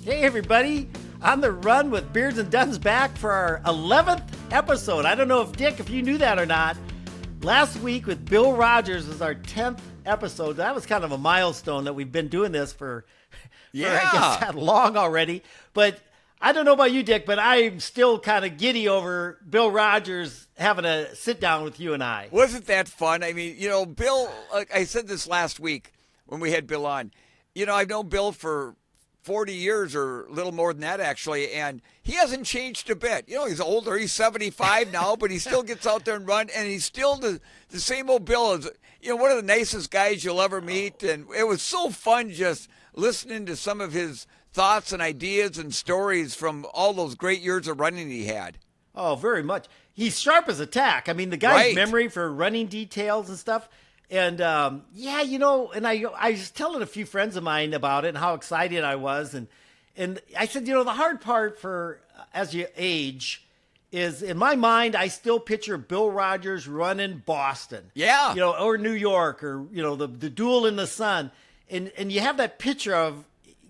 Hey everybody, on the run with Beards and Duns back for our 11th episode. I don't know if Dick, if you knew that or not. Last week with Bill Rogers was our 10th episode. That was kind of a milestone that we've been doing this for I guess that long already. But I don't know about you, Dick, but I'm still kind of giddy over Bill Rogers having a sit down with you and I. Wasn't that fun? I mean, Bill, like I said this last week when we had Bill on, I've known Bill for 40 years or a little more than that, actually, and he hasn't changed a bit. He's older. He's 75 now, but he still gets out there and run, and he's still the same old Bill. Is one of the nicest guys you'll ever meet, and it was so fun just listening to some of his thoughts and ideas and stories from all those great years of running he had. Oh, very much. He's sharp as a tack. I mean, the guy's memory for running details and stuff. And, and I was telling a few friends of mine about it and how excited I was. And I said, the hard part for as you age is, in my mind, I still picture Bill Rogers running Boston. Yeah. Or New York, or, the duel in the sun. And you have that picture of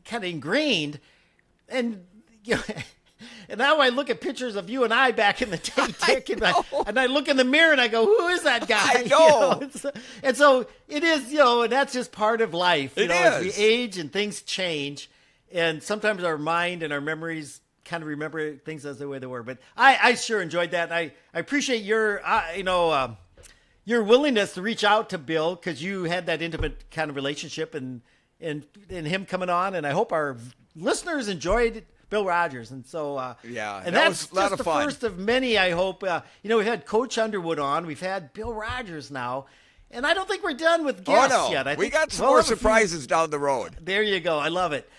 kind of ingrained. And, and now I look at pictures of you and I back in the day, Dick, and I look in the mirror and I go, who is that guy? I know. And so it is, and that's just part of life. As we age and things change, and sometimes our mind and our memories kind of remember things as the way they were. But I sure enjoyed that. I appreciate your, your willingness to reach out to Bill, because you had that intimate kind of relationship and him coming on. And I hope our listeners enjoyed Bill Rogers. And so, and that's was a lot just of the fun. first of many, I hope. We've had Coach Underwood on. We've had Bill Rogers now. And I don't think we're done with guests yet. We got some more surprises down the road. There you go. I love it.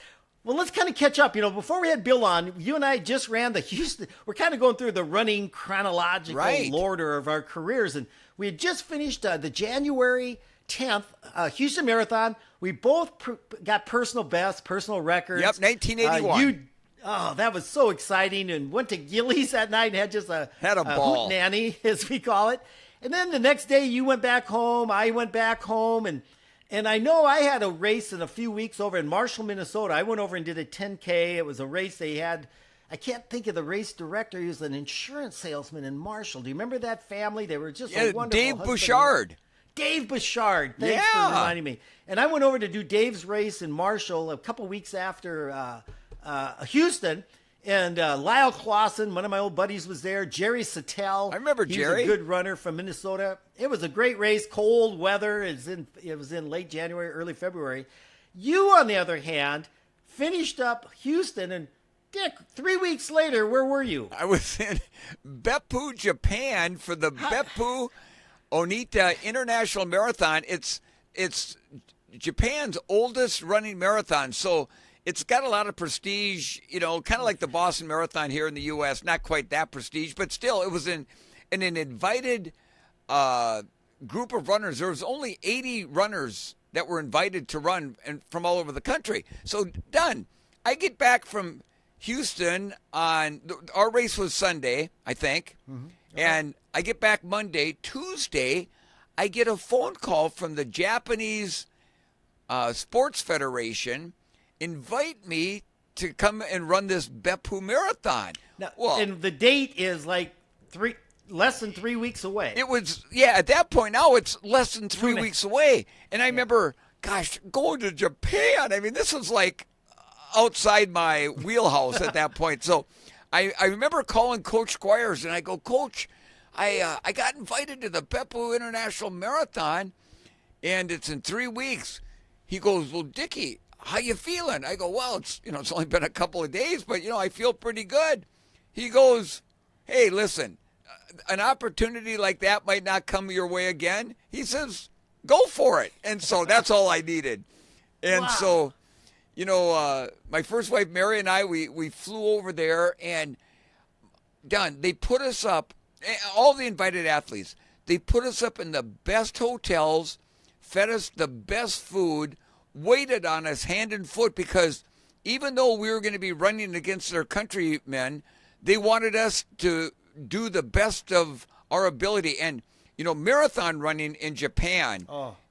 Well, let's kind of catch up. Before we had Bill on, you and I just ran the Houston. We're kind of going through the running chronological order of our careers. And we had just finished the January 10th Houston Marathon. We both got personal best, personal records. Yep, 1981. Oh, that was so exciting, and went to Gillies that night and had just a ball. hootenanny, as we call it. And then the next day you went back home, I went back home, and I know I had a race in a few weeks over in Marshall, Minnesota. I went over and did a 10K. It was a race they had. I can't think of the race director. He was an insurance salesman in Marshall. Do you remember that family? They were just a wonderful Dave husband. Bouchard. Dave Bouchard. Thanks for reminding me. And I went over to do Dave's race in Marshall a couple weeks after Houston, and Lyle Clausen, one of my old buddies, was there. Jerry Sattel. I remember Jerry. He was a good runner from Minnesota. It was a great race, cold weather. It was in late January, early February. You, on the other hand, finished up Houston, and Dick, 3 weeks later, where were you? I was in Beppu, Japan for the Beppu-Oita International Marathon. It's Japan's oldest running marathon, so it's got a lot of prestige, kind of like the Boston Marathon here in the U.S. Not quite that prestige, but still, it was in an invited group of runners. There was only 80 runners that were invited to run from all over the country. So, done. I get back from Houston our race was Sunday, I think, and I get back Monday. Tuesday, I get a phone call from the Japanese Sports Federation, invite me to come and run this Beppu Marathon. Now, and the date is like less than 3 weeks away. It was, at that point now it's less than 3 weeks away. And I remember, going to Japan. I mean, this was like outside my wheelhouse at that point. So I remember calling Coach Squires, and I go, Coach, I got invited to the Beppu International Marathon, and it's in 3 weeks. He goes, well, Dickie, how you feeling? I go, well, it's only been a couple of days, but I feel pretty good. He goes, hey, listen, an opportunity like that might not come your way again. He says, go for it. And so that's all I needed. And so, my first wife, Mary, and I, we flew over there, and they put us up, all the invited athletes, they put us up in the best hotels, fed us the best food, waited on us hand and foot, because even though we were going to be running against their countrymen, they wanted us to do the best of our ability. And, marathon running in Japan,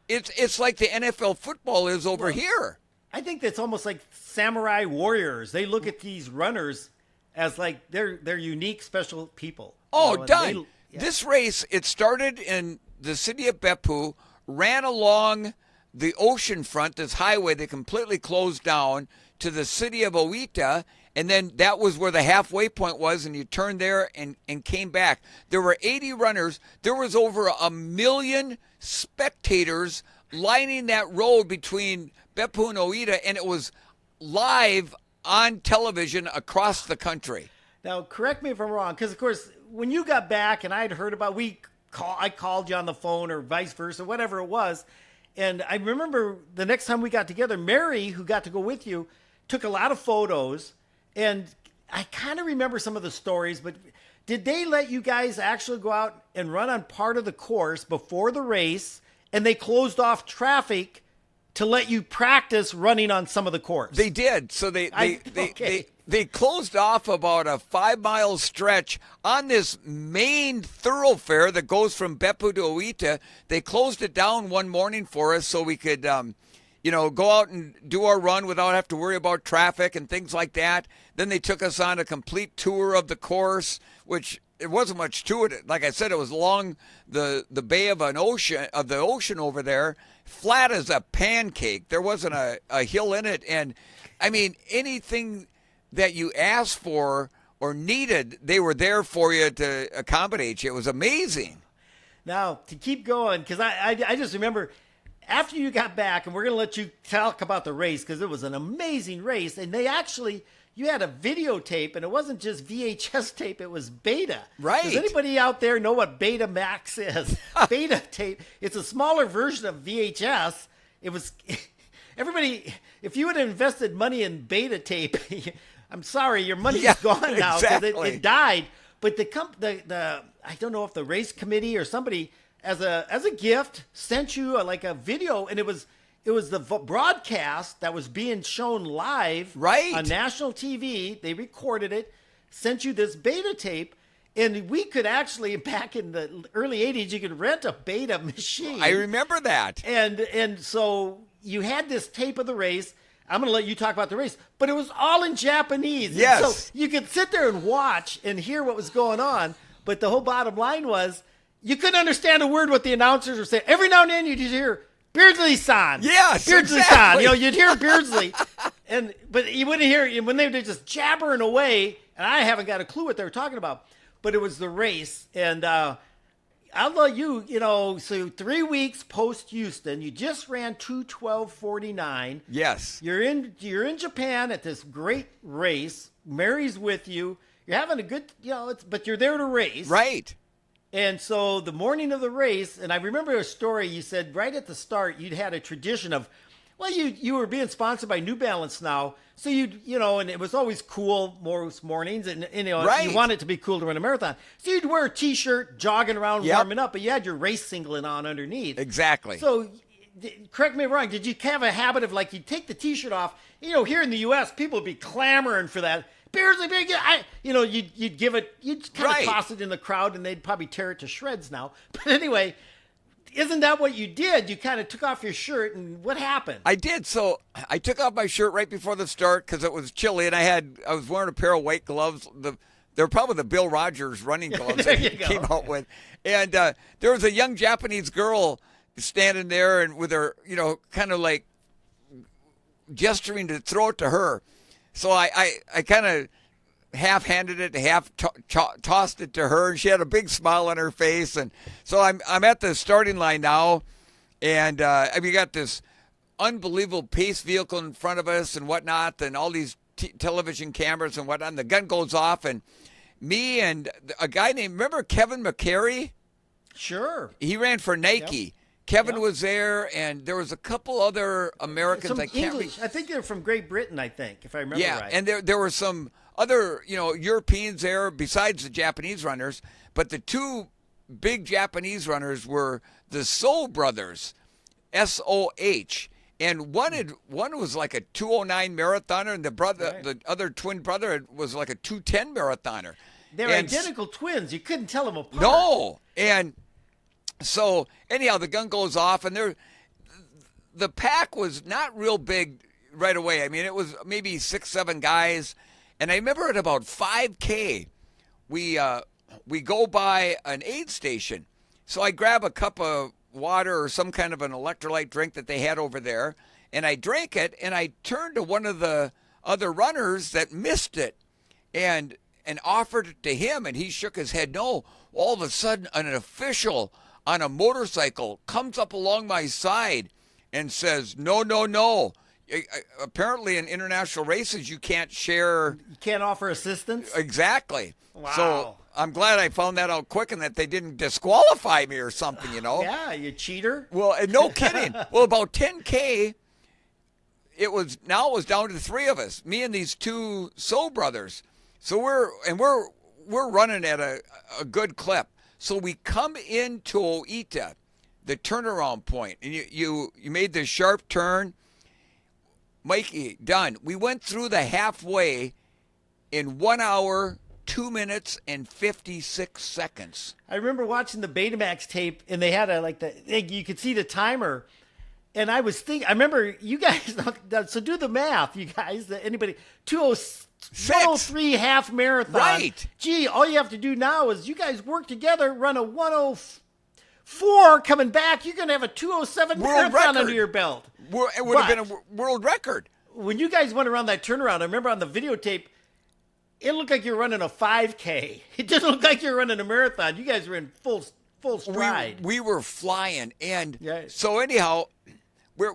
it's like the NFL football is over here. I think that's almost like samurai warriors. They look at these runners as like they're unique, special people. Oh, done. This race, it started in the city of Beppu, ran along the ocean front, this highway that completely closed down to the city of Oita, and then that was where the halfway point was, and you turned there and came back. There were 80 runners. There was over 1 million spectators lining that road between Beppu and Oita, and it was live on television across the country. Now, correct me if I'm wrong, because, of course, when you got back and I had heard about I called you on the phone or vice versa, whatever it was, and I remember the next time we got together, Mary, who got to go with you, took a lot of photos, and I kind of remember some of the stories, but did they let you guys actually go out and run on part of the course before the race, and they closed off traffic to let you practice running on some of the course? They did. So they closed off about a 5-mile stretch on this main thoroughfare that goes from Beppu to Oita. They closed it down one morning for us so we could, go out and do our run without having to worry about traffic and things like that. Then they took us on a complete tour of the course, which it wasn't much to it. Like I said, it was along the bay of the ocean over there, flat as a pancake. There wasn't a hill in it. And, I mean, anything that you asked for or needed, they were there for you to accommodate you. It was amazing. Now, to keep going, because I just remember after you got back, and we're going to let you talk about the race because it was an amazing race, and you had a videotape, and it wasn't just VHS tape, it was beta. Right. Does anybody out there know what Betamax is? Beta tape. It's a smaller version of VHS. It was, everybody, if you would have invested money in beta tape, I'm sorry, your money is gone now because it died. But the I don't know if the race committee or somebody as a gift sent you a video, and it was the broadcast that was being shown live on national TV. They recorded it, sent you this beta tape, and we could actually, back in the early 80s, you could rent a beta machine. I remember that. And so you had this tape of the race. I'm going to let you talk about the race, but it was all in Japanese. Yes. And so you could sit there and watch and hear what was going on, but the whole bottom line was you couldn't understand a word what the announcers were saying. Every now and then you'd just hear Beardsley-san. Yes, Beardsley-san. exactly. You'd hear Beardsley, but you wouldn't hear when they were just jabbering away, and I haven't got a clue what they were talking about. But it was the race, and I'll let you, so 3 weeks post Houston, you just ran 2:12:49. Yes. You're in Japan at this great race. Mary's with you. You're having a good, but you're there to race. Right. And so the morning of the race, and I remember a story you said right at the start, you'd had a tradition of, well, you were being sponsored by New Balance now. So and it was always cool most mornings, and Right. you want it to be cool to run a marathon. So you'd wear a T-shirt, jogging around, warming up, but you had your race singlet on underneath. Exactly. So, correct me if I'm wrong, did you have a habit of you'd take the T-shirt off? Here in the U.S., people would be clamoring for that. Beardsley, you'd give it, you'd kind of toss it in the crowd, and they'd probably tear it to shreds now. But anyway, isn't that what you did? You kind of took off your shirt, and what happened? I did. So I took off my shirt right before the start because it was chilly, and I was wearing a pair of white gloves. They're probably the Bill Rogers running gloves that he came out with. And there was a young Japanese girl standing there, and with her, kind of like gesturing to throw it to her. So I kind of half-handed it, tossed it to her, and she had a big smile on her face. And so I'm at the starting line now, and we got this unbelievable pace vehicle in front of us and whatnot, and all these television cameras and whatnot. And the gun goes off, and me and a guy named, remember Kevin McCary? Sure. He ran for Nike. Yep. Kevin was there, and there was a couple other Americans. I think they're from Great Britain, if I remember right. Yeah, and there were some other, Europeans there besides the Japanese runners. But the two big Japanese runners were the Soh brothers, S-O-H. And one was like a 2:09 marathoner, and the other twin brother was like a 2:10 marathoner. They're identical twins. You couldn't tell them apart. No, and so anyhow, the gun goes off, and the pack was not real big right away. I mean, it was maybe 6, 7 guys. And I remember at about 5K, we go by an aid station. So I grab a cup of water or some kind of an electrolyte drink that they had over there, and I drank it, and I turned to one of the other runners that missed it and offered it to him, and he shook his head no. All of a sudden, an official on a motorcycle comes up along my side and says, no, no, no. Apparently in international races, you can't share. You can't offer assistance? Exactly. Wow. So I'm glad I found that out quick and that they didn't disqualify me or something, you know. Yeah, you cheater. Well, no kidding. Well, about 10K, it was down to the 3 of us, me and these 2 So brothers. So we're running at a good clip. So we come into Oita, the turnaround point, and you made this sharp turn. Mikey, done. We went through the halfway in 1 hour, 2 minutes, and 56 seconds. I remember watching the Betamax tape, and they had you could see the timer. And I was thinking, I remember you guys, so do the math, you guys, anybody, 103 half marathon. Right. Gee, all you have to do now is you guys work together, run a 104 coming back. You're going to have a 207 marathon under your belt. It would have been a world record. When you guys went around that turnaround, I remember on the videotape, it looked like you were running a 5K. It didn't look like you were running a marathon. You guys were in full stride. We were flying. And so anyhow,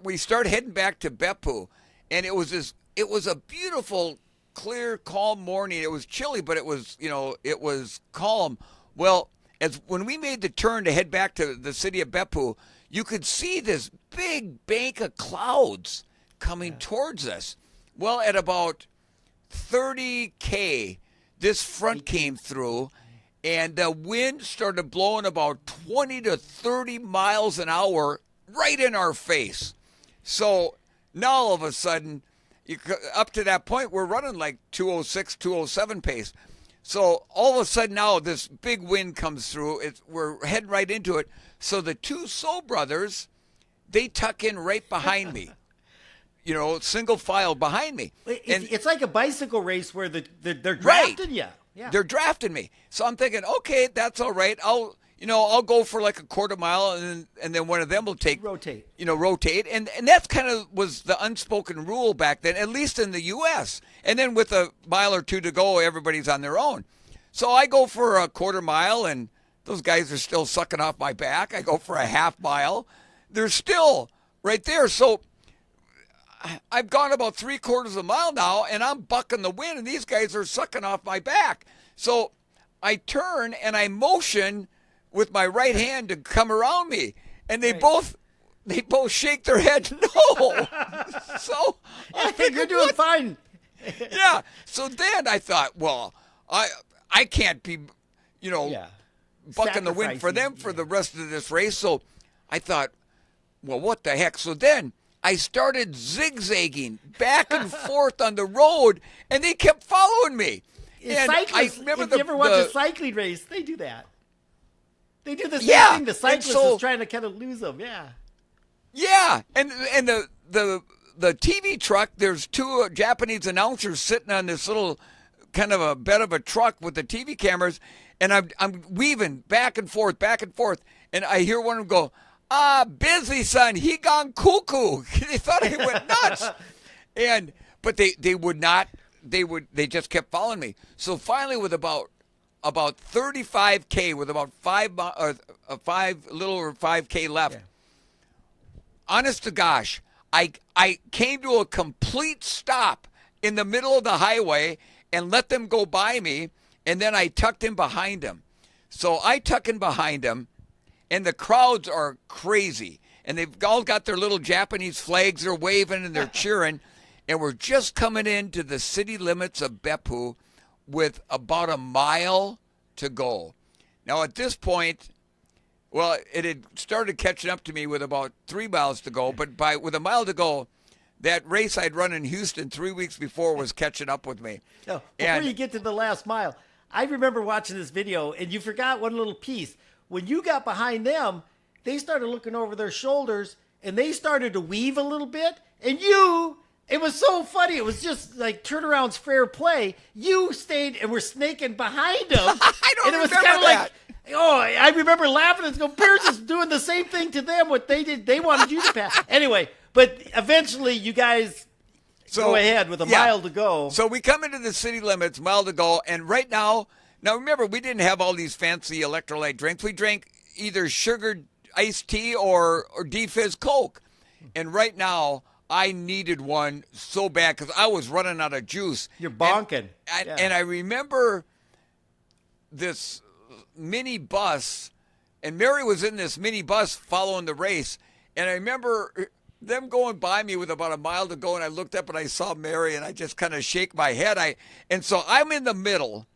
we started heading back to Beppu, and it was a beautiful, clear, calm morning. It was chilly, but it was calm. Well, when we made the turn to head back to the city of Beppu, you could see this big bank of clouds coming towards us. Well, at about 30K, this front came through, and the wind started blowing about 20 to 30 miles an hour right in our face. So now all of a sudden, up to that point, we're running like 206, 207 pace. So all of a sudden now this big wind comes through. We're heading right into it. So the 2 So brothers, they tuck in right behind me. Single file behind me. It's like a bicycle race where they're drafting you. Yeah. They're drafting me. So I'm thinking, okay, that's all right. I'll go for like a quarter mile, and then one of them will rotate. And that's kind of was the unspoken rule back then, at least in the U.S. And then with a mile or 2 to go, everybody's on their own. So I go for a quarter mile, and those guys are still sucking off my back. I go for a half mile. They're still right there. So I've gone about 3/4 of a mile now, and I'm bucking the wind, and these guys are sucking off my back. So I turn and I motion with my right hand to come around me, and they both shake their head no. So I think you're doing fine. Yeah. So then I thought, well, I can't be, bucking the wind for them for the rest of this race. So I thought, well, what the heck? So then I started zigzagging back and forth on the road, and they kept following me. And cyclists, if you ever watch a cycling race, they do that. They do the same thing. The cyclist is trying to kind of lose them. Yeah. Yeah, and the TV truck. There's 2 Japanese announcers sitting on this little kind of a bed of a truck with the TV cameras, and I'm weaving back and forth, and I hear one of them go, Beardsley son, he gone cuckoo. They thought I went nuts, but they would not. They just kept following me. So finally, with about 35K, with about 5K left. Yeah. Honest to gosh, I came to a complete stop in the middle of the highway and let them go by me, and then I tucked in behind them. So I tuck in behind them, and the crowds are crazy, and they've all got their little Japanese flags. They're waving and they're cheering, and we're just coming into the city limits of Beppu with about a mile to go. Now at this point, well, it had started catching up to me with about 3 miles to go, but with a mile to go, that race I'd run in Houston 3 weeks before was catching up with me. No, before you get to the last mile, I remember watching this video, and you forgot one little piece. When you got behind them, they started looking over their shoulders, and they started to weave a little bit, and you It was so funny. It was just like turnaround's fair play. You stayed and were snaking behind him. I don't and it was remember kind of that. like, oh, I remember laughing and going, Pierce is doing the same thing to them. What they did, they wanted you to pass. Anyway, but eventually you guys go ahead with a mile to go. So we come into the city limits, mile to go, and right now remember, we didn't have all these fancy electrolyte drinks. We drank either sugared iced tea or D-Fizz Coke. And right now, I needed one so bad because I was running out of juice. You're bonking. And I remember this mini bus, and Mary was in this mini bus following the race. And I remember them going by me with about a mile to go, and I looked up and I saw Mary, and I just kind of shake my head. And so I'm in the middle.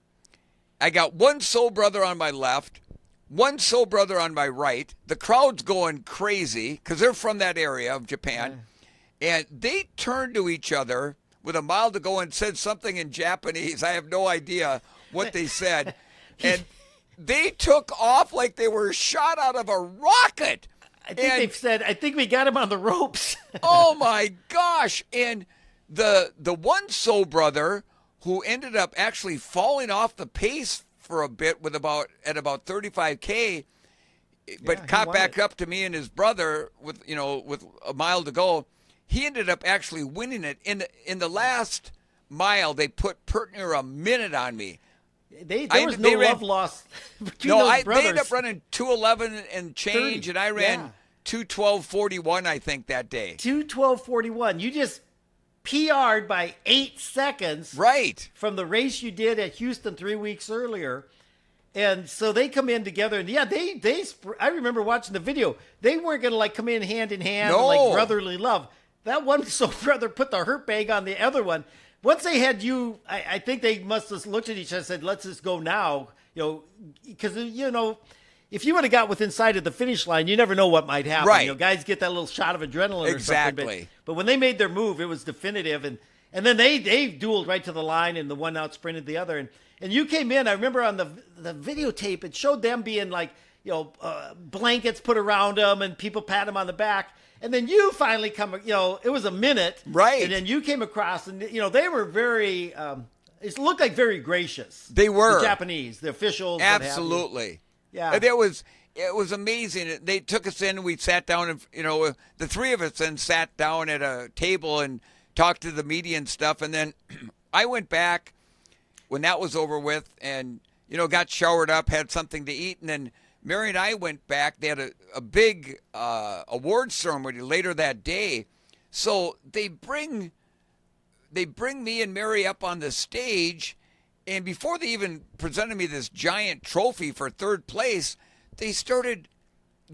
I got one soul brother on my left, one soul brother on my right. The crowd's going crazy because they're from that area of Japan. And they turned to each other with a mile to go and said something in Japanese. I have no idea what they said. And they took off like they were shot out of a rocket. I think they've said, I think we got him on the ropes. Oh, my gosh. And the one soul brother who ended up actually falling off the pace for a bit at about 35K, but caught back up to me and his brother with a mile to go. He ended up actually winning it. In the last mile, they put pert near a minute on me. There was no love lost between those brothers. They ended up running 2:11 and change, 30, and I ran 2:12:41, I think, that day. 2:12:41. You just PR'd by 8 seconds. Right. From the race you did at Houston 3 weeks earlier. And so they come in together, and I remember watching the video. They weren't going to come in hand in hand, like brotherly love. That one soul brother put the hurt bag on the other one. Once they had you, I think they must have looked at each other and said, let's just go now. Because, if you would have got within sight of the finish line, you never know what might happen. Right. Guys get that little shot of adrenaline or something. Exactly. But when they made their move, it was definitive. And then they dueled right to the line, and the one out sprinted the other. And you came in, I remember on the videotape, it showed them being blankets put around them and people pat them on the back. And then you finally come, it was a minute. Right. And then you came across, and, they were very, it looked like very gracious. They were. The Japanese, the officials. Absolutely. Yeah. It was amazing. They took us in, and we sat down, and, the three of us then sat down at a table and talked to the media and stuff. And then I went back when that was over with and, got showered up, had something to eat, and then Mary and I went back. They had a big awards ceremony later that day. So they bring me and Mary up on the stage, and before they even presented me this giant trophy for third place, they started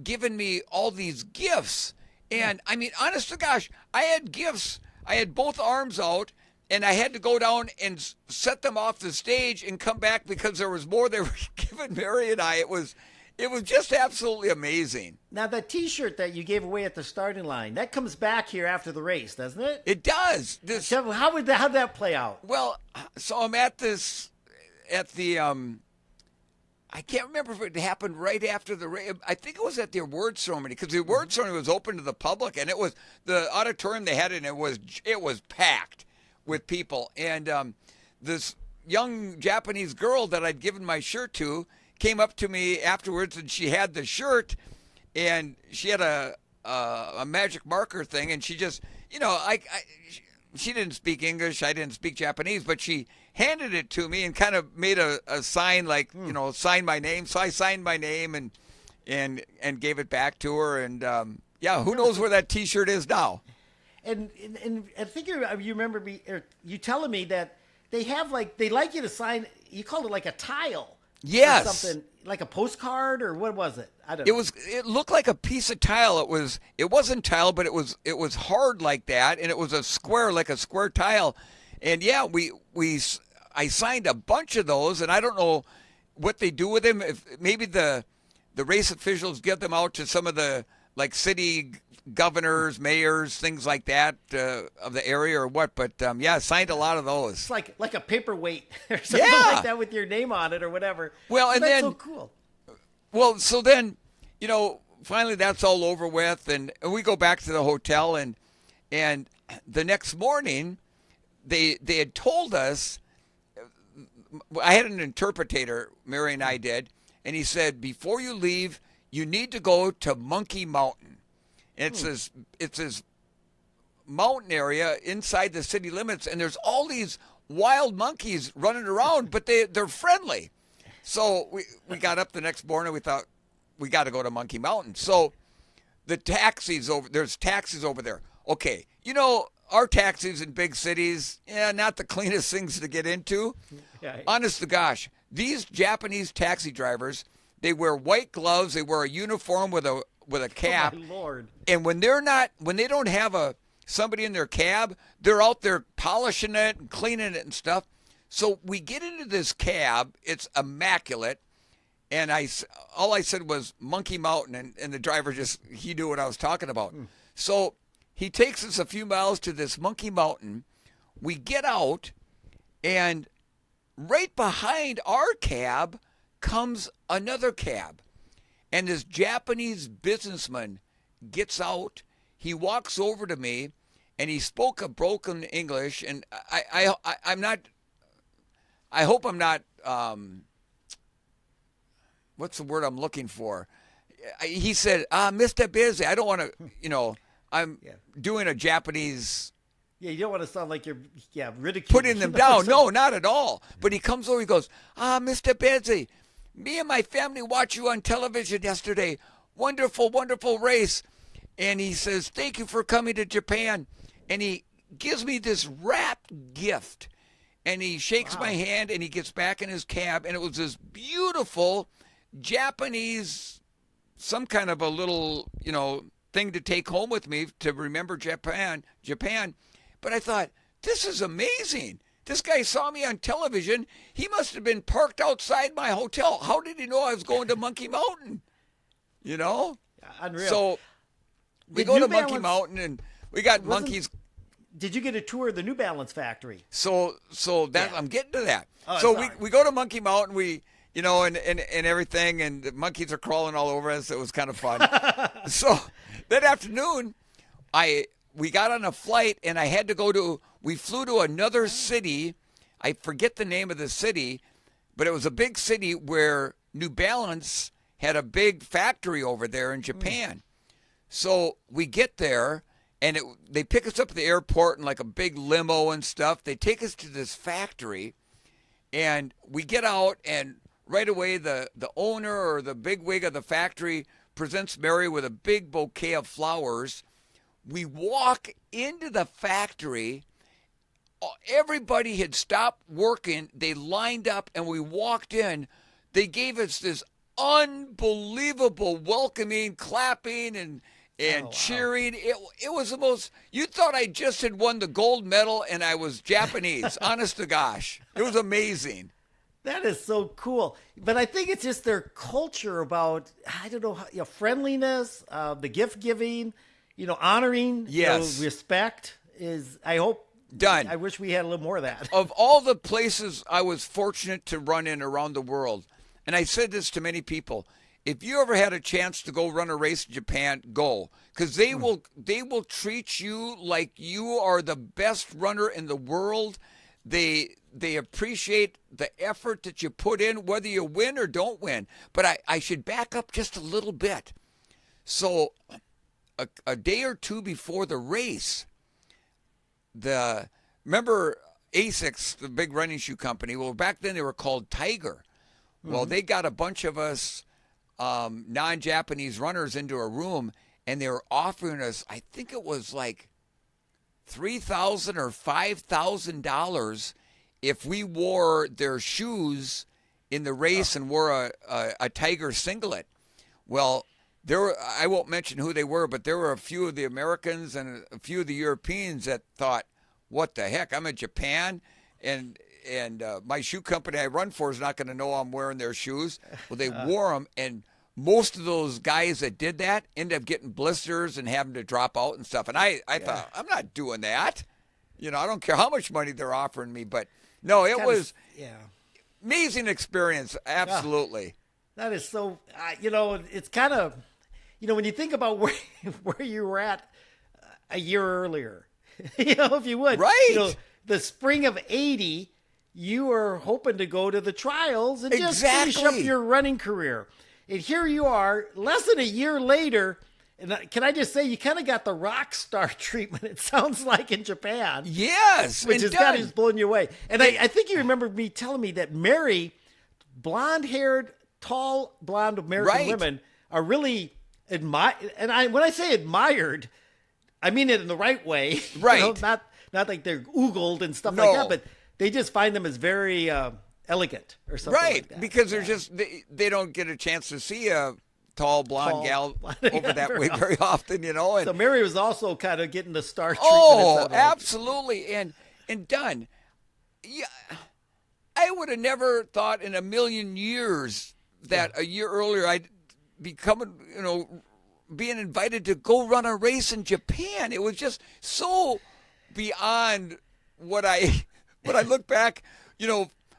giving me all these gifts. And, I mean, honest to gosh, I had gifts. I had both arms out, and I had to go down and set them off the stage and come back because there was more they were giving Mary and I. It was just absolutely amazing. Now, that T-shirt that you gave away at the starting line, that comes back here after the race, doesn't it? It does. How'd that play out? Well, so I'm at the I can't remember if it happened right after the race. I think it was at the award ceremony because the award ceremony was open to the public, and it was the auditorium they had, and it was packed with people. And this young Japanese girl that I'd given my shirt to came up to me afterwards, and she had the shirt, and she had a magic marker thing, and she just, she didn't speak English, I didn't speak Japanese, but she handed it to me and kind of made a sign like, sign my name. So I signed my name and gave it back to her, and who knows where that T-shirt is now. And I think you remember you telling me that they like you to sign. You called it like a tile. Yes. Or something like a postcard, or what was it? I don't know. It looked like a piece of tile. It wasn't tile, but it was hard like that, and it was a square, like a square tile. And I signed a bunch of those, and I don't know what they do with them. If maybe the race officials give them out to some of the city governors, mayors, things like that of the area or what. But I signed a lot of those. It's like a paperweight or something like that with your name on it or whatever. Well, and that's then so cool. Well, so then finally that's all over with, and we go back to the hotel, and And the next morning, they had told us, I had an interpreter, Mary and I did, and he said, before you leave, you need to go to Monkey Mountain. It's this mountain area inside the city limits, and there's all these wild monkeys running around, but they're friendly. So we got up the next morning. We thought we got to go to Monkey Mountain. So there's taxis over there. Okay, our taxis in big cities, not the cleanest things to get into. Yeah. Honest to gosh, these Japanese taxi drivers, they wear white gloves, they wear a uniform with a cap. Oh my Lord. And when they don't have somebody in their cab, they're out there polishing it and cleaning it and stuff. So we get into this cab, it's immaculate, and all I said was Monkey Mountain, and the driver he knew what I was talking about. So he takes us a few miles to this Monkey Mountain. We get out, and right behind our cab comes another cab. And this Japanese businessman gets out. He walks over to me, and he spoke a broken English. And I'm not. I hope I'm not. What's the word I'm looking for? He said, "Mr. Beardsley, I don't want to. I'm doing a Japanese." Yeah, you don't want to sound like you're ridiculing. Putting them down. No, not at all. But he comes over, he goes, Mr. Beardsley, me and my family watched you on television yesterday. Wonderful, wonderful race. And he says, thank you for coming to Japan. And he gives me this wrapped gift. And he shakes my hand, and he gets back in his cab. And it was this beautiful Japanese, some kind of a little, thing to take home with me to remember Japan. But I thought, this is amazing. This guy saw me on television. He must have been parked outside my hotel. How did he know I was going to Monkey Mountain? Unreal. So we go to Monkey Mountain, and we got monkeys. Did you get a tour of the New Balance factory? So I'm getting to that. So we go to Monkey Mountain. We and everything, and the monkeys are crawling all over us. It was kind of fun. So that afternoon, we got on a flight, and we flew to another city. I forget the name of the city, but it was a big city where New Balance had a big factory over there in Japan. So we get there, and they pick us up at the airport in like a big limo and stuff. They take us to this factory, and we get out, and right away the owner or the bigwig of the factory presents Mary with a big bouquet of flowers. We walk into the factory. Everybody had stopped working. They lined up, and we walked in. They gave us this unbelievable welcoming, clapping, and cheering. It was the most. You thought I just had won the gold medal, and I was Japanese. Honest to gosh, it was amazing. That is so cool. But I think it's just their culture about, I don't know, friendliness, the gift giving. Honoring, respect is, I hope, done. I wish we had a little more of that. Of all the places I was fortunate to run in around the world, and I said this to many people, if you ever had a chance to go run a race in Japan, go. Because they will treat you like you are the best runner in the world. They appreciate the effort that you put in, whether you win or don't win. But I should back up just a little bit. So a day or two before the race, remember ASICS, the big running shoe company? Well, back then they were called Tiger. Well, they got a bunch of us non-Japanese runners into a room, and they were offering us, I think it was like $3,000 or $5,000 if we wore their shoes in the race and wore a Tiger singlet. Well, I won't mention who they were, but there were a few of the Americans and a few of the Europeans that thought, what the heck, I'm in Japan, and my shoe company I run for is not going to know I'm wearing their shoes. Well, they wore them, and most of those guys that did that ended up getting blisters and having to drop out and stuff. And I thought, I'm not doing that. I don't care how much money they're offering me, but no, it was amazing experience. Absolutely. That is so, it's kind of, when you think about where you were at, a year earlier. If you would. Right. The spring of 80, you were hoping to go to the trials and just finish up your running career. And here you are, less than a year later. And can I just say, you kind of got the rock star treatment, it sounds like, in Japan. Yes. Which has kind of just blown you away. And I think you remember me telling me that Mary, blonde-haired, tall, blonde American women are really admired. And when I say admired, I mean it in the right way. Right. Not like they're oogled and stuff like that, but they just find them as very elegant or something like that. Right, because they're just, they don't get a chance to see a tall blonde gal over that way very often, And, so Mary was also kind of getting the star treatment. Oh, absolutely. And Dunn, yeah, I would have never thought in a million years that a year earlier I'd be coming, being invited to go run a race in Japan. It was just so beyond what I look back,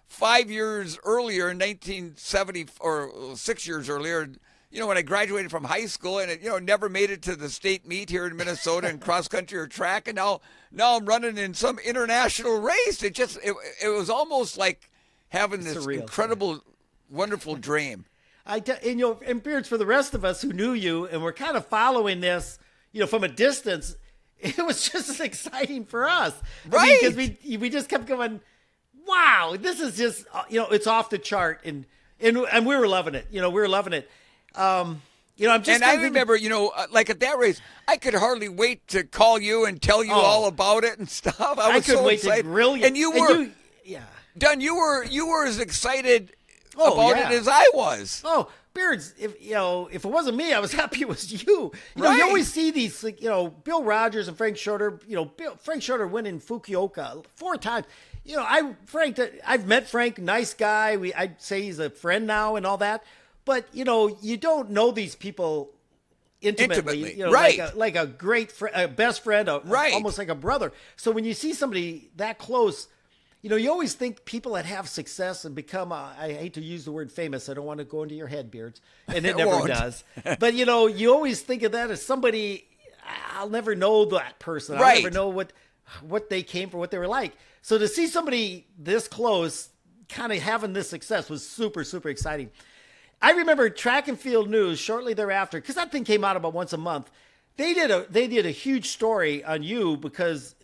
5 years earlier in 1970 or 6 years earlier, when I graduated from high school and never made it to the state meet here in Minnesota in cross country or track, and now I'm running in some international race. It was almost like having this surreal, incredible, wonderful dream. And Beards, for the rest of us who knew you and were kind of following this, from a distance, it was just as exciting for us, right? Because we just kept going, wow, this is just it's off the chart, and we were loving it. We were loving it. I'm just. And I remember, like at that race, I could hardly wait to call you and tell you all about it and stuff. I couldn't wait to grill you. And you were, Dunn, you were as excited about it as I was. Oh, Beards, if it wasn't me, I was happy it was you. Right. You always see these, Bill Rogers and Frank Shorter. Frank Shorter went in Fukuoka 4 times. I've met Frank, nice guy. I'd say he's a friend now and all that. But, you don't know these people intimately. Right. Like a great friend, best friend, almost like a brother. So when you see somebody that close, you always think people that have success and become, I hate to use the word famous. I don't want to go into your head, Beards. And it never does. But, you always think of that as somebody, I'll never know that person. I'll never know what they came for, what they were like. So to see somebody this close kind of having this success was super, super exciting. I remember Track and Field News shortly thereafter, because that thing came out about once a month. They did a huge story on you because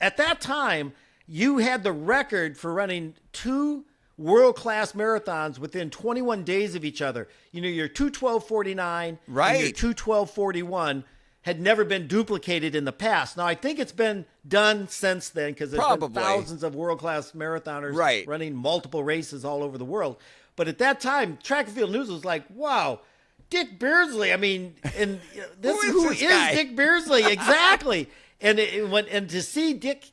at that time you had the record for running 2 world-class marathons within 21 days of each other. Your 2:12:49 and your 2:12:41 had never been duplicated in the past. Now, I think it's been done since then because there's been thousands of world-class marathoners running multiple races all over the world. But at that time, Track and Field News was like, wow, Dick Beardsley. I mean, and who is Dick Beardsley? Exactly. And to see Dick,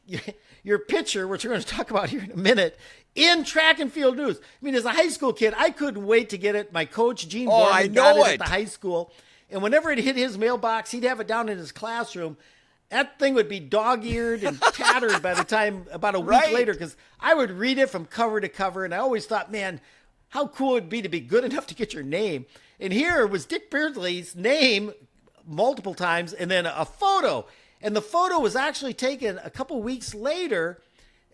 your picture, which we're going to talk about here in a minute, in Track and Field News. I mean, as a high school kid, I couldn't wait to get it. My coach, Gene Borman, got it at the high school. And whenever it hit his mailbox, he'd have it down in his classroom. That thing would be dog-eared and tattered by the time about a week later, because I would read it from cover to cover. And I always thought, man, how cool it would be to be good enough to get your name. And here was Dick Beardsley's name multiple times and then a photo. And the photo was actually taken a couple weeks later.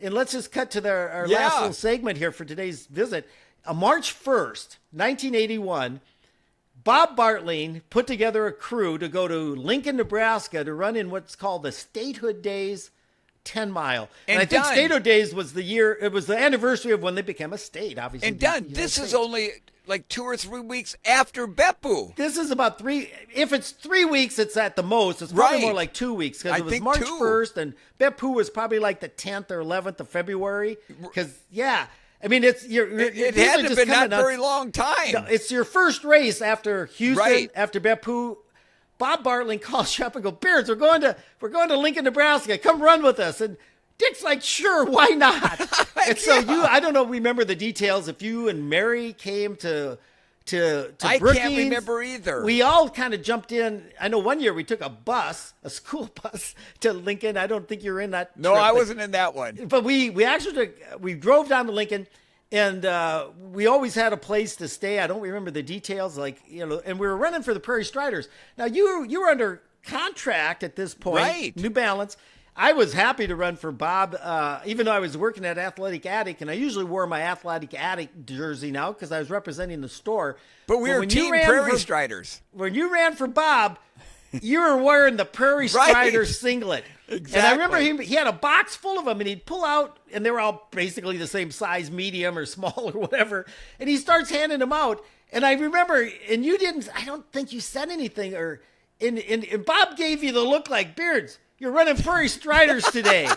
And let's just cut to our last little segment here for today's visit. March 1st, 1981, Bob Bartling put together a crew to go to Lincoln, Nebraska to run in what's called the Statehood Days 10-mile. And I think Statehood Days was it was the anniversary of when they became a state, obviously. And Dunn, this is only like 2 or 3 weeks after Beppu. This is about 3. If it's 3 weeks, it's at the most. It's probably more like 2 weeks because it was March 1st, and Beppu was probably like the 10th or 11th of February. Because I mean, it had to have been not very long time. No, it's your first race after Houston, after Beppu. Bob Bartling calls you up and goes, Beards, we're going to Lincoln, Nebraska. Come run with us. And Dick's like, sure, why not? And so I don't know, remember the details. If you and Mary came to I Brookings, can't remember either. We all kind of jumped in. I know one year we took a school bus to Lincoln. I don't think you were in that. No, I wasn't in that one. But we actually we drove down to Lincoln. And we always had a place to stay. I don't remember the details, and we were running for the Prairie Striders. Now you were under contract at this point. Right. New Balance. I was happy to run for Bob, even though I was working at Athletic Attic, and I usually wore my Athletic Attic jersey now because I was representing the store. But we were Team Prairie Striders. When you ran for Bob, you were wearing the Prairie Strider singlet. Exactly. And I remember he had a box full of them, and he'd pull out, and they were all basically the same size, medium or small or whatever, and he starts handing them out. And I remember, and I don't think you said anything, and Bob gave you the look like, Beards, you're running Prairie Striders today.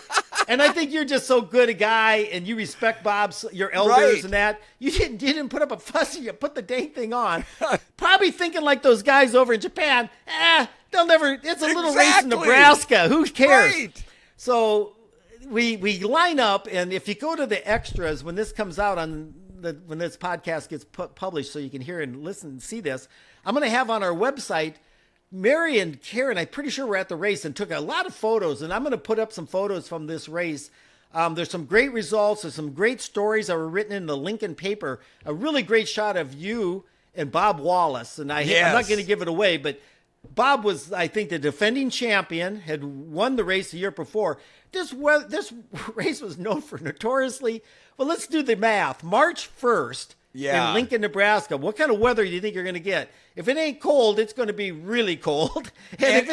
And I think you're just so good a guy, and you respect your elders and that. You didn't put up a fuss, you put the dang thing on. Probably thinking like those guys over in Japan, they'll never, it's a little race in Nebraska. Who cares? Right. So we line up, and if you go to the extras, when this comes out when this podcast gets published so you can hear and listen and see this, I'm going to have on our website, Mary and Karen, I'm pretty sure we're at the race and took a lot of photos, and I'm going to put up some photos from this race. There's some great results. There's some great stories that were written in the Lincoln paper. A really great shot of you and Bob Wallace. And I'm not going to give it away, but Bob was, I think, the defending champion, had won the race the year before. This race was known for notoriously, well, let's do the math. March 1st in Lincoln, Nebraska. What kind of weather do you think you're going to get? If it ain't cold, it's going to be really cold.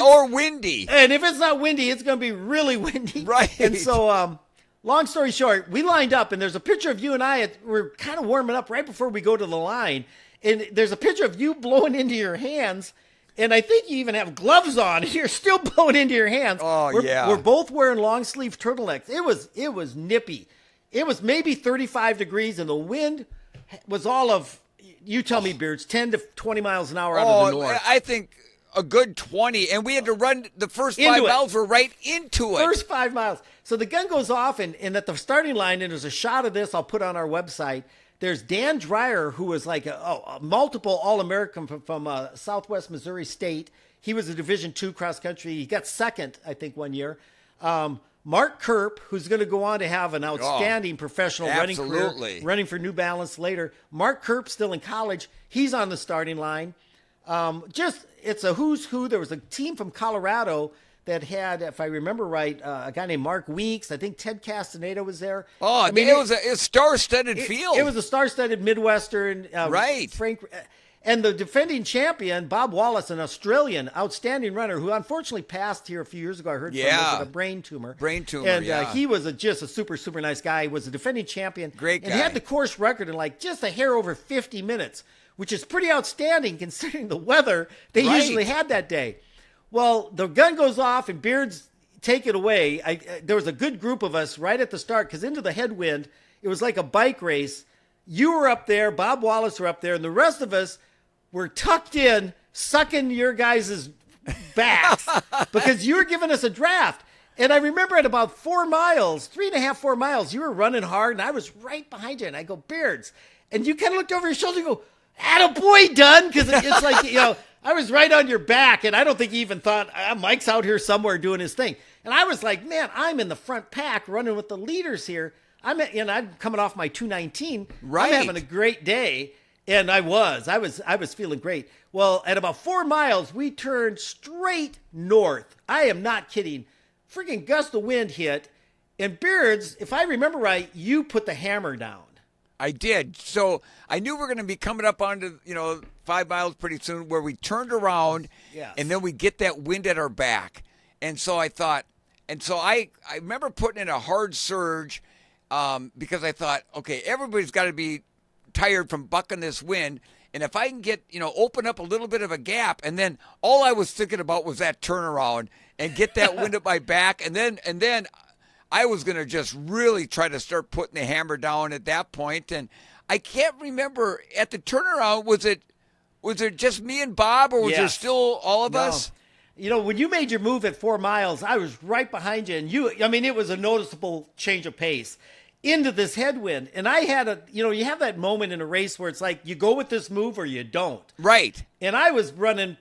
Or windy. And if it's not windy, it's going to be really windy. Right. And so, long story short, we lined up, and there's a picture of you and I. We're kind of warming up right before we go to the line. And there's a picture of you blowing into your hands. And I think you even have gloves on. You're still blowing into your hands. Oh, We're both wearing long sleeve turtlenecks. It was nippy. It was maybe 35 degrees, and the wind was all of, you tell me, Beards, 10 to 20 miles an hour out of the north. I think a good 20, and we had to run the first 5 miles. We're right into it. First 5 miles. So the gun goes off, and at the starting line, and there's a shot of this I'll put on our website. There's Dan Dreyer, who was like a multiple All-American from Southwest Missouri State. He was a Division II cross country. He got second, I think, one year. Mark Kerp, who's going to go on to have an outstanding professional running career, running for New Balance later. Mark Kerp, still in college. He's on the starting line. It's a who's who. There was a team from Colorado that had, if I remember right, a guy named Mark Weeks. I think Ted Castaneda was there. Oh, I mean, it was a star-studded field. It was a star-studded Midwestern. Right. And the defending champion, Bob Wallace, an Australian outstanding runner who unfortunately passed here a few years ago. I heard from him with a brain tumor. And he was just a super, super nice guy. He was a defending champion. Great guy. And he had the course record in like just a hair over 50 minutes, which is pretty outstanding considering the weather they usually had that day. Well, the gun goes off and Beards take it away. There was a good group of us right at the start because into the headwind, it was like a bike race. You were up there, Bob Wallace were up there, and the rest of us were tucked in, sucking your guys' backs because you were giving us a draft. And I remember at about 4 miles, 3.5, 4 miles, you were running hard, and I was right behind you, and I go, Beards. And you kind of looked over your shoulder and go, attaboy, done, because it's like, I was right on your back, and I don't think you even thought, Mike's out here somewhere doing his thing. And I was like, man, I'm in the front pack running with the leaders here. I'm coming off my 2:19. Right. I'm having a great day. And I was feeling great. Well, at about 4 miles, we turned straight north. I am not kidding. Freaking gust of wind hit. And Beards, if I remember right, you put the hammer down. I did. So I knew we were going to be coming up onto, 5 miles pretty soon where we turned around and then we get that wind at our back. And so I thought, I remember putting in a hard surge because I thought, okay, everybody's got to be tired from bucking this wind, and if I can get open up a little bit of a gap, and then all I was thinking about was that turnaround and get that wind at my back, and then I was going to just really try to start putting the hammer down at that point. And I can't remember at the turnaround, was it just me and Bob, or was there still all of us? When you made your move at 4 miles, I was right behind you, and it was a noticeable change of pace into this headwind. And I had you have that moment in a race where it's like you go with this move or you don't. Right. And I was running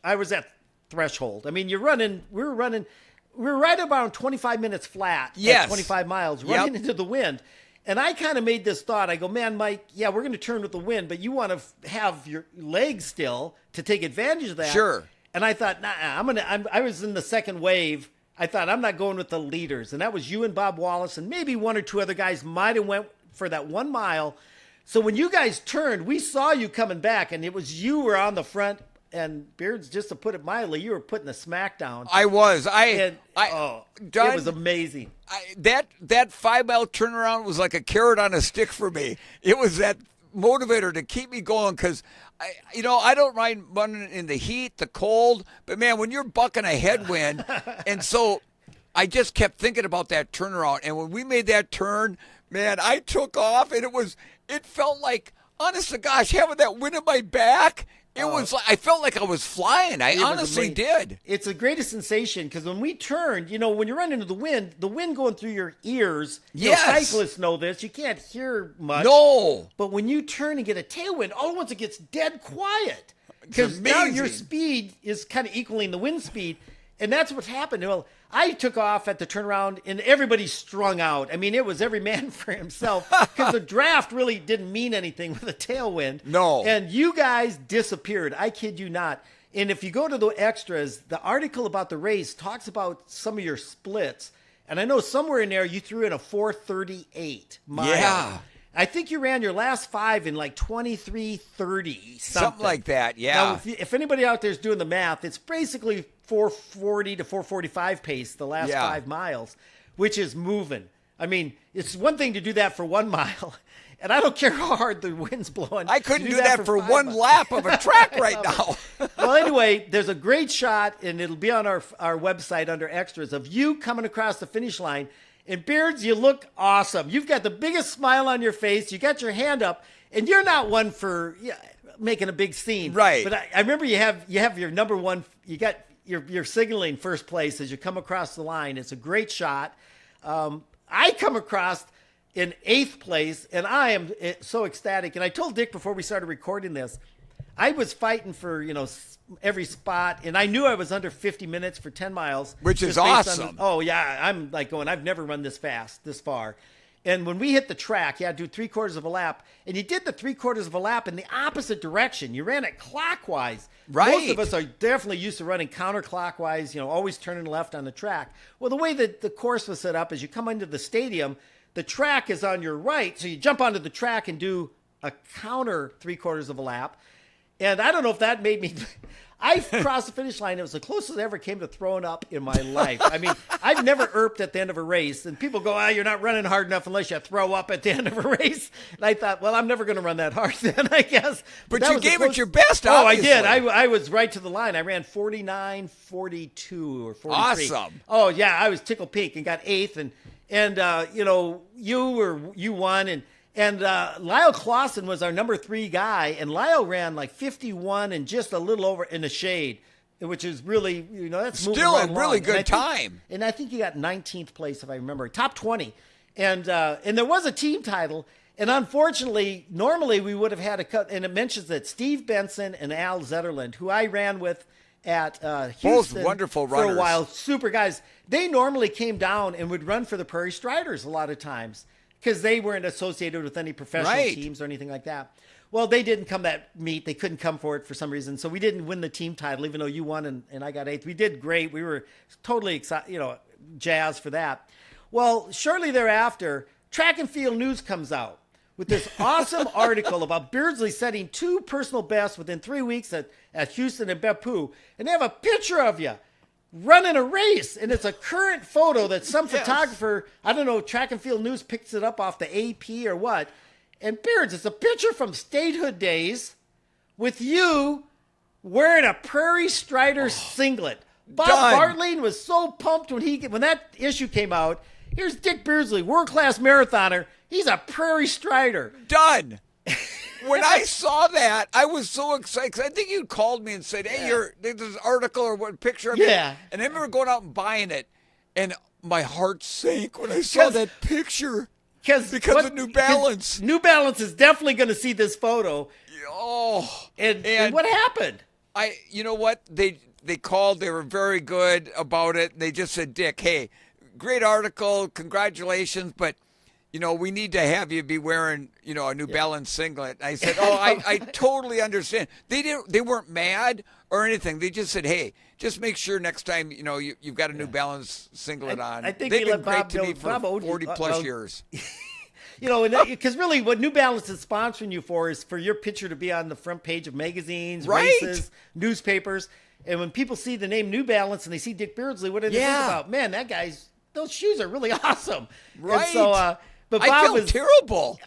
I was at threshold. I mean, we were right about 25 minutes flat at 25 miles running into the wind. And I kind of made this thought. I go, man, Mike, we're going to turn with the wind, but you want to have your legs still to take advantage of that. Sure. And I thought, nah, I was in the second wave. I thought, I'm not going with the leaders. And that was you and Bob Wallace, and maybe one or two other guys might have went for that 1 mile. So when you guys turned, we saw you coming back, and it was you were on the front. And Beards, just to put it mildly, you were putting the smack down. I was. It was amazing. That 5 mile turnaround was like a carrot on a stick for me. It was that motivator to keep me going because, I don't mind running in the heat, the cold, but man, when you're bucking a headwind, and so I just kept thinking about that turnaround. And when we made that turn, man, I took off, and it felt like, honest to gosh, having that wind in my back. It was like, I felt like I was flying. I honestly did. It's the greatest sensation because when we turned, when you're running into the wind going through your ears, cyclists know this. You can't hear much. No. But when you turn and get a tailwind, all at once it gets dead quiet. Because now your speed is kind of equaling the wind speed. And that's what happened. Well, I took off at the turnaround, and everybody strung out. I mean, it was every man for himself because the draft really didn't mean anything with a tailwind. No. And you guys disappeared. I kid you not. And if you go to the extras, the article about the race talks about some of your splits. And I know somewhere in there you threw in a 4:38 mile. Yeah. I think you ran your last 5 in like 23:30, something like that. Yeah. Now, if anybody out there is doing the math, it's basically 4:40 to 4:45 pace the last 5 miles, which is moving. I mean, it's one thing to do that for 1 mile, and I don't care how hard the wind's blowing. I couldn't do that for 1 lap of a track right now. Well, anyway, there's a great shot, and it'll be on our website under extras of you coming across the finish line. And Beards, you look awesome. You've got the biggest smile on your face. You got your hand up, and you're not one for making a big scene, right? But I remember you have your number one. You got you're signaling first place as you come across the line. It's a great shot. I come across in 8th place, and I am so ecstatic. And I told Dick before we started recording this, I was fighting for every spot, and I knew I was under 50 minutes for 10 miles. Which is awesome. I'm like going, I've never run this fast, this far. And when we hit the track, you had to do 3/4 of a lap, and you did the 3/4 of a lap in the opposite direction. You ran it clockwise. Right. Most of us are definitely used to running counterclockwise, always turning left on the track. Well, the way that the course was set up is you come into the stadium, the track is on your right, so you jump onto the track and do a counter 3/4 of a lap. And I don't know if that made me. I crossed the finish line. It was the closest I ever came to throwing up in my life. I mean, I've never irped at the end of a race. And people go, you're not running hard enough unless you throw up at the end of a race. And I thought, well, I'm never going to run that hard then, I guess. But you gave it your best, obviously. I did. I was right to the line. I ran 49:42 or 43. Awesome. Oh, yeah. I was tickled pink and got 8th. And you won. And Lyle Clausen was our number 3 guy, and Lyle ran like 51 and just a little over in the shade, which is really, that's still right a really good time. And I think you got 19th place, if I remember, top 20. And there was a team title, and unfortunately, normally we would have had a cut, and it mentions that Steve Benson and Al Zetterland, who I ran with at Houston, both wonderful runners for a while, super guys, they normally came down and would run for the Prairie Striders a lot of times, because they weren't associated with any professional teams or anything like that. Well, they didn't come that meet. They couldn't come for it for some reason. So we didn't win the team title, even though you won and I got 8th. We did great. We were totally excited, jazzed for that. Well, shortly thereafter, Track and Field News comes out with this awesome article about Beardsley setting 2 personal bests within 3 weeks at Houston and Beppu. And they have a picture of you running a race, and it's a current photo that some photographer, I don't know, Track and Field News picks it up off the AP or what. And Beards, it's a picture from Statehood Days with you wearing a Prairie Strider singlet. Bob Bartling was so pumped when that issue came out. Here's Dick Beardsley, world-class marathoner. He's a Prairie Strider. Done. When I saw that, I was so excited because I think you called me and said, "Hey, there's this article or what picture of it." Yeah. And I remember going out and buying it, and my heart sank when I saw that picture because of New Balance. New Balance is definitely going to see this photo. Oh, and what happened? You know what? They called. They were very good about it. They just said, "Dick, hey, great article, congratulations, but." We need to have you be wearing, a New Balance singlet. I said, I totally understand. They weren't mad or anything. They just said, hey, just make sure next time, you've got a New Balance singlet on. I think they've they been let Bob great to know, me for Bob 40-plus years. Because really what New Balance is sponsoring you for is for your picture to be on the front page of magazines, races, newspapers. And when people see the name New Balance and they see Dick Beardsley, what do they think about? Man, those shoes are really awesome. Right. And so, but Bob I feel terrible.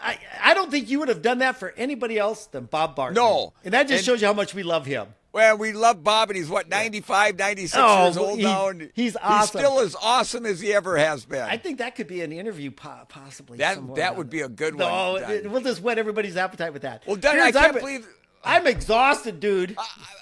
I don't think you would have done that for anybody else than Bob Barton. No. And that just shows you how much we love him. Well, we love Bob, and he's, 95, 96 years old now. And he's awesome. He's still as awesome as he ever has been. I think that could be an interview possibly. That would be a good one. No, we'll just whet everybody's appetite with that. Well, Dunn, I can't believe... I'm exhausted, dude.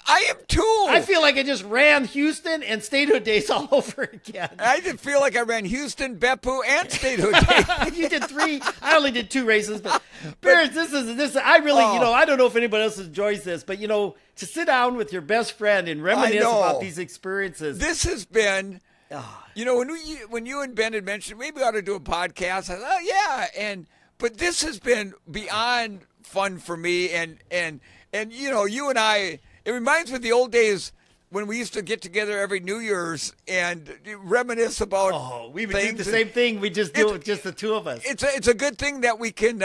I am too. I feel like I just ran Houston and Statehood Days all over again. I did feel like I ran Houston, Beppu, and Statehood Days. You did 3. I only did 2 races, but Bears, this. I really, I don't know if anybody else enjoys this, but to sit down with your best friend and reminisce about these experiences. This has been. When you and Ben had mentioned maybe we ought to do a podcast, I thought, but this has been beyond fun for me, and you and I, it reminds me of the old days when we used to get together every New Year's and reminisce about we would do the same thing. We just do it, just the two of us. It's a good thing that we can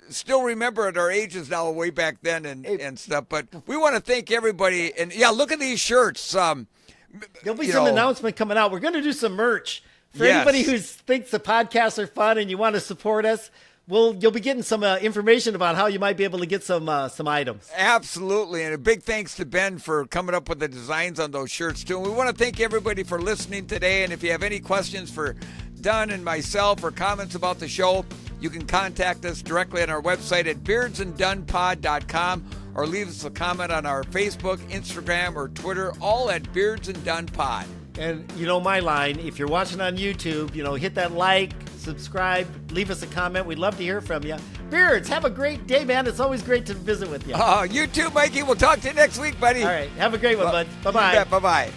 still remember at our ages now, way back then and stuff. But we want to thank everybody. And, look at these shirts. There'll be some announcement coming out. We're going to do some merch. For anybody who thinks the podcasts are fun and you want to support us, you'll be getting some information about how you might be able to get some items. Absolutely. And a big thanks to Ben for coming up with the designs on those shirts, too. And we want to thank everybody for listening today. And if you have any questions for Dunn and myself or comments about the show, you can contact us directly on our website at beardsanddunpod.com or leave us a comment on our Facebook, Instagram, or Twitter, all at Beards and Dunn Pod. And my line, if you're watching on YouTube, hit that like, subscribe, leave us a comment. We'd love to hear from you. Beards, have a great day, man. It's always great to visit with you. You too, Mikey. We'll talk to you next week, buddy. All right. Have a great one, bud. Bye-bye. Bye-bye.